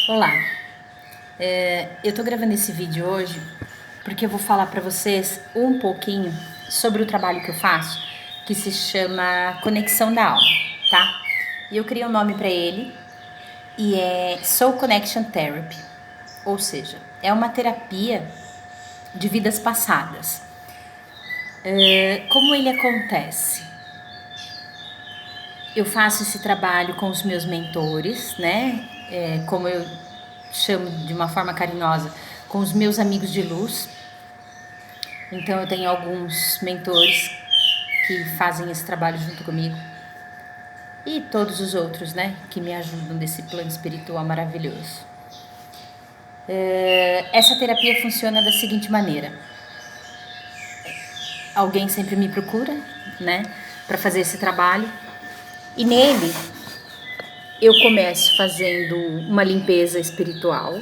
Olá, eu tô gravando esse vídeo hoje porque eu vou falar para vocês um pouquinho sobre o trabalho que eu faço, que se chama Conexão da Alma, tá? E eu criei um nome para ele e é Soul Connection Therapy, ou seja, é uma terapia de vidas passadas. Como ele acontece? Eu faço esse trabalho com os meus mentores, né? Como eu chamo de uma forma carinhosa, com os meus amigos de luz. Então eu tenho alguns mentores que fazem esse trabalho junto comigo e todos os outros, né, que me ajudam desse plano espiritual maravilhoso. Essa terapia funciona da seguinte maneira: alguém sempre me procura, né, para fazer esse trabalho, e nele eu começo fazendo uma limpeza espiritual,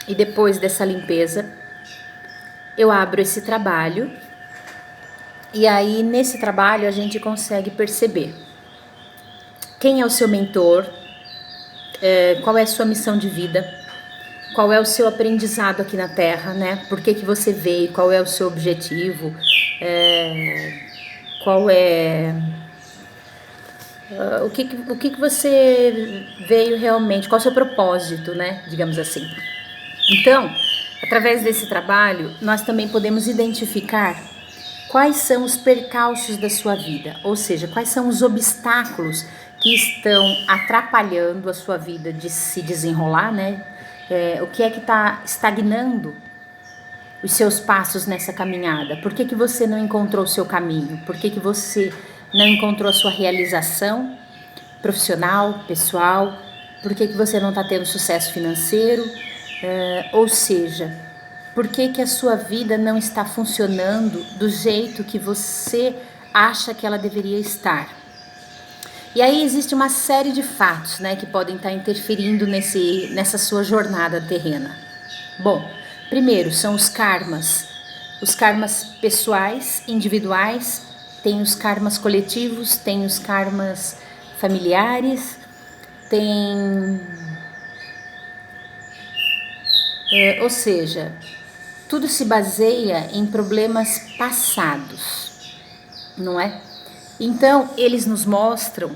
e depois dessa limpeza eu abro esse trabalho, e aí nesse trabalho a gente consegue perceber quem é o seu mentor, qual é a sua missão de vida, qual é o seu aprendizado aqui na Terra, né? Por que você veio, qual é o seu objetivo, qual é... o que você veio realmente, qual é o seu propósito, né? Digamos assim. Então, através desse trabalho, nós também podemos identificar quais são os percalços da sua vida, ou seja, quais são os obstáculos que estão atrapalhando a sua vida de se desenrolar, né? O que é que está estagnando os seus passos nessa caminhada? Por que você não encontrou o seu caminho? Por que você não encontrou a sua realização profissional, pessoal? Por que você não está tendo sucesso financeiro? Ou seja, por que a sua vida não está funcionando do jeito que você acha que ela deveria estar? E aí existe uma série de fatos, né, que podem estar interferindo nessa sua jornada terrena. Bom, primeiro são os karmas pessoais, individuais, tem os karmas coletivos, tem os karmas familiares, tem... ou seja, tudo se baseia em problemas passados, não é? Então, eles nos mostram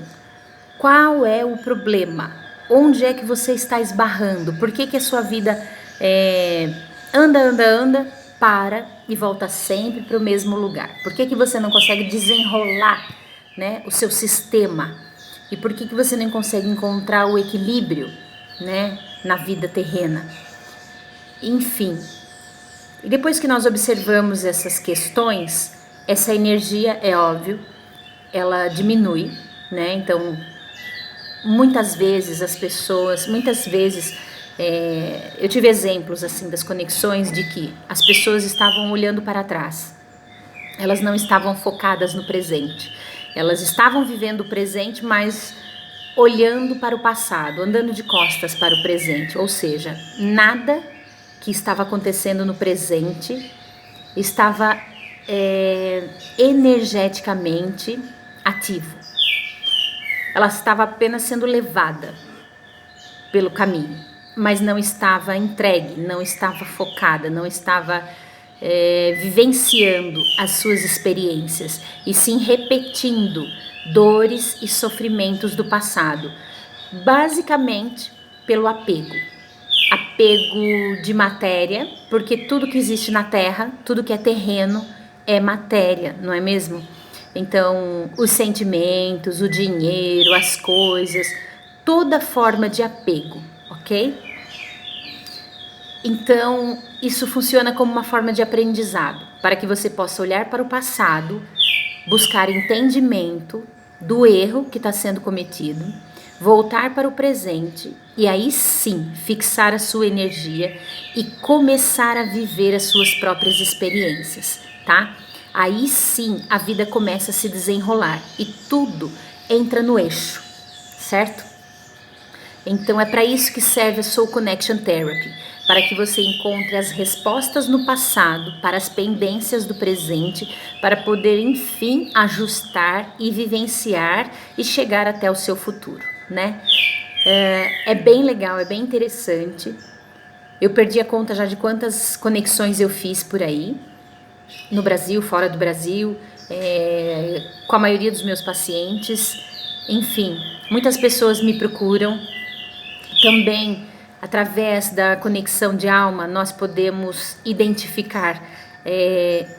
qual é o problema, onde é que você está esbarrando, por que a sua vida anda, para e volta sempre para o mesmo lugar. Por que você não consegue desenrolar, né, o seu sistema? E por que você não consegue encontrar o equilíbrio, né, na vida terrena? Enfim, e depois que nós observamos essas questões, essa energia, é óbvio, ela diminui, né? Então, muitas vezes eu tive exemplos assim das conexões de que as pessoas estavam olhando para trás, elas não estavam focadas no presente, elas estavam vivendo o presente, mas olhando para o passado, andando de costas para o presente, ou seja, nada que estava acontecendo no presente estava energeticamente ativo. Ela estava apenas sendo levada pelo caminho, mas não estava entregue, não estava focada, não estava vivenciando as suas experiências, e sim repetindo dores e sofrimentos do passado, basicamente pelo apego. Apego de matéria, porque tudo que existe na Terra, tudo que é terreno é matéria, não é mesmo? Então, os sentimentos, o dinheiro, as coisas, toda forma de apego, ok? Então, isso funciona como uma forma de aprendizado, para que você possa olhar para o passado, buscar entendimento do erro que está sendo cometido, voltar para o presente e aí sim fixar a sua energia e começar a viver as suas próprias experiências, tá? Aí sim a vida começa a se desenrolar e tudo entra no eixo, certo? Então é para isso que serve a Soul Connection Therapy, para que você encontre as respostas no passado, para as pendências do presente, para poder enfim ajustar e vivenciar e chegar até o seu futuro, né? É bem legal, é bem interessante. Eu perdi a conta já de quantas conexões eu fiz por aí, no Brasil, fora do Brasil, com a maioria dos meus pacientes. Enfim, muitas pessoas me procuram. Também, através da conexão de alma, nós podemos identificar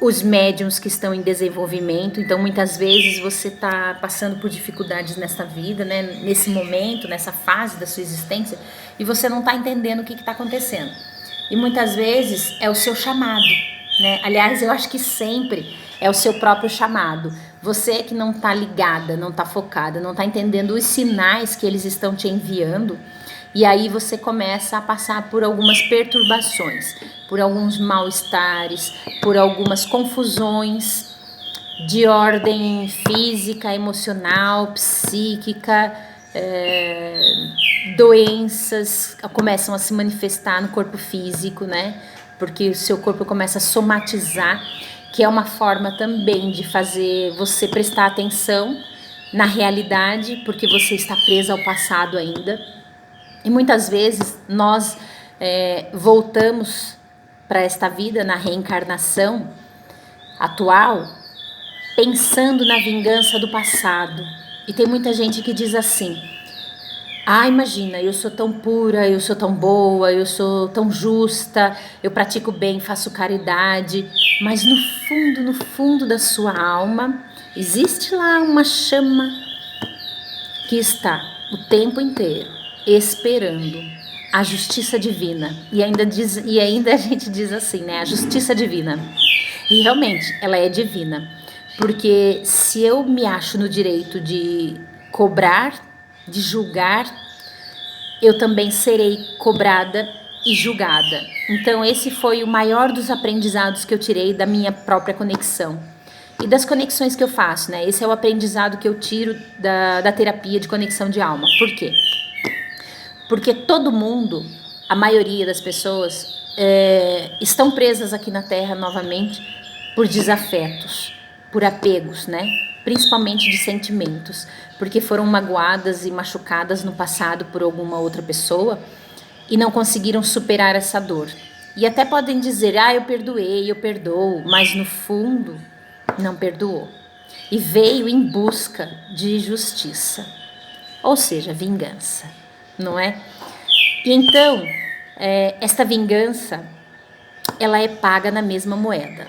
os médiums que estão em desenvolvimento. Então, muitas vezes você está passando por dificuldades nessa vida, né? Nesse momento, nessa fase da sua existência, e você não está entendendo o que está acontecendo. E muitas vezes é o seu chamado, né? Aliás, eu acho que sempre é o seu próprio chamado. Você que não está ligada, não está focada, não está entendendo os sinais que eles estão te enviando, e aí você começa a passar por algumas perturbações, por alguns mal-estares, por algumas confusões de ordem física, emocional, psíquica, doenças começam a se manifestar no corpo físico, né? Porque o seu corpo começa a somatizar, que é uma forma também de fazer você prestar atenção na realidade, porque você está presa ao passado ainda. E muitas vezes nós voltamos para esta vida, na reencarnação atual, pensando na vingança do passado. E tem muita gente que diz assim: ah, imagina, eu sou tão pura, eu sou tão boa, eu sou tão justa, eu pratico bem, faço caridade, mas no fundo da sua alma, existe lá uma chama que está o tempo inteiro esperando a justiça divina. E ainda a gente diz assim, né? A justiça divina. E realmente, ela é divina. Porque se eu me acho no direito de cobrar, de julgar, eu também serei cobrada e julgada. Então esse foi o maior dos aprendizados que eu tirei da minha própria conexão. E das conexões que eu faço, né? Esse é o aprendizado que eu tiro da terapia de conexão de alma. Por quê? Porque todo mundo, a maioria das pessoas, estão presas aqui na Terra novamente por desafetos, por apegos, né? Principalmente de sentimentos, porque foram magoadas e machucadas no passado por alguma outra pessoa e não conseguiram superar essa dor. E até podem dizer, ah, eu perdoei, eu perdoo, mas no fundo não perdoou. E veio em busca de justiça, ou seja, vingança, não é? E então, esta vingança, ela é paga na mesma moeda.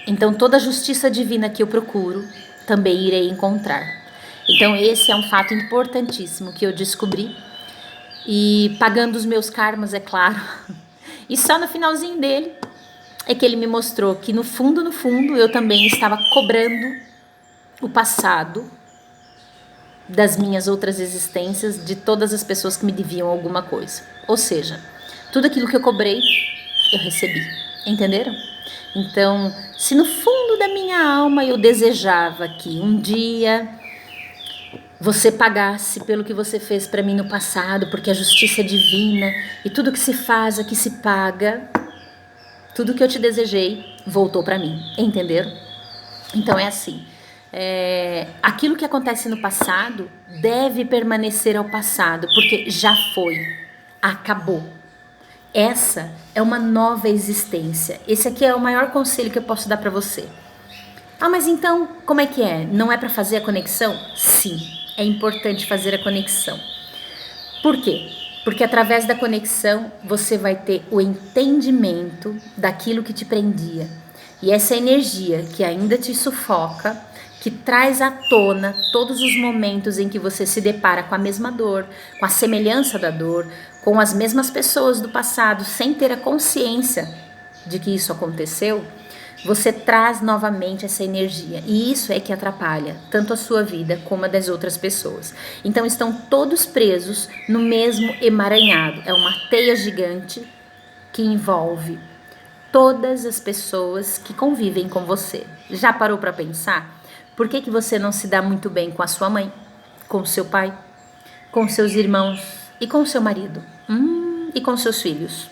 Então, toda a justiça divina que eu procuro, também irei encontrar. Então, esse é um fato importantíssimo que eu descobri. E pagando os meus karmas, é claro. E só no finalzinho dele é que ele me mostrou que no fundo, eu também estava cobrando o passado das minhas outras existências, de todas as pessoas que me deviam alguma coisa. Ou seja, tudo aquilo que eu cobrei, eu recebi. Entenderam? Então, se no fundo da minha alma eu desejava que um dia você pagasse pelo que você fez para mim no passado, porque a justiça é divina e tudo que se faz aqui se paga, tudo que eu te desejei voltou para mim. Entenderam? Então é assim. Aquilo que acontece no passado deve permanecer ao passado, porque já foi, acabou. Essa é uma nova existência. Esse aqui é o maior conselho que eu posso dar para você. Ah, mas então como é que é? Não é para fazer a conexão? Sim, é importante fazer a conexão. Por quê? Porque através da conexão você vai ter o entendimento daquilo que te prendia. E essa energia que ainda te sufoca, que traz à tona todos os momentos em que você se depara com a mesma dor, com a semelhança da dor, com as mesmas pessoas do passado, sem ter a consciência de que isso aconteceu, você traz novamente essa energia. E isso é que atrapalha tanto a sua vida como a das outras pessoas. Então estão todos presos no mesmo emaranhado. É uma teia gigante que envolve todas as pessoas que convivem com você. Já parou para pensar? Por que você não se dá muito bem com a sua mãe, com o seu pai, com seus irmãos e com o seu marido? E com seus filhos?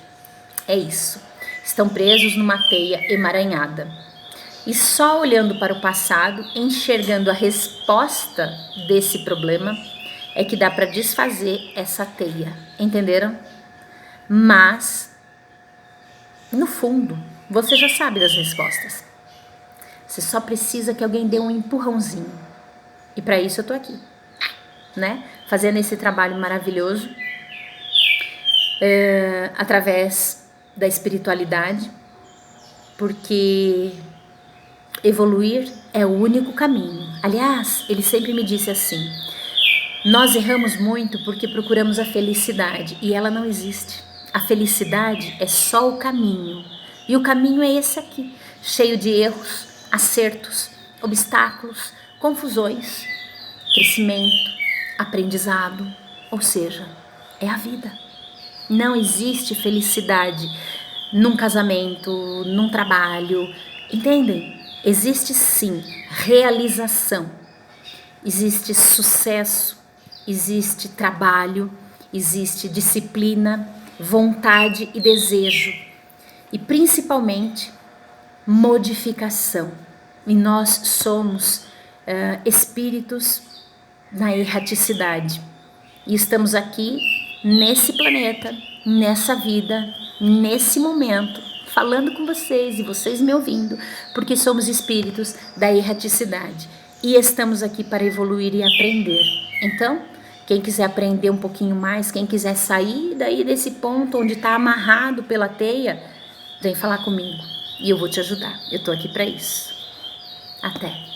É isso. Estão presos numa teia emaranhada. E só olhando para o passado, enxergando a resposta desse problema, é que dá para desfazer essa teia, entenderam? Mas, no fundo, você já sabe das respostas. Você só precisa que alguém dê um empurrãozinho. E para isso eu tô aqui, né? Fazendo esse trabalho maravilhoso, através da espiritualidade, porque evoluir é o único caminho. Aliás, ele sempre me disse assim: nós erramos muito porque procuramos a felicidade e ela não existe. A felicidade é só o caminho. E o caminho é esse aqui, cheio de erros, acertos, obstáculos, confusões, crescimento, aprendizado, ou seja, é a vida. Não existe felicidade num casamento, num trabalho, entendem? Existe sim realização, existe sucesso, existe trabalho, existe disciplina, vontade e desejo, e principalmente modificação. E nós somos espíritos na erraticidade. E estamos aqui nesse planeta, nessa vida, nesse momento, falando com vocês e vocês me ouvindo, porque somos espíritos da erraticidade. E estamos aqui para evoluir e aprender. Então, quem quiser aprender um pouquinho mais, quem quiser sair daí desse ponto onde está amarrado pela teia, vem falar comigo e eu vou te ajudar. Eu estou aqui para isso. Até!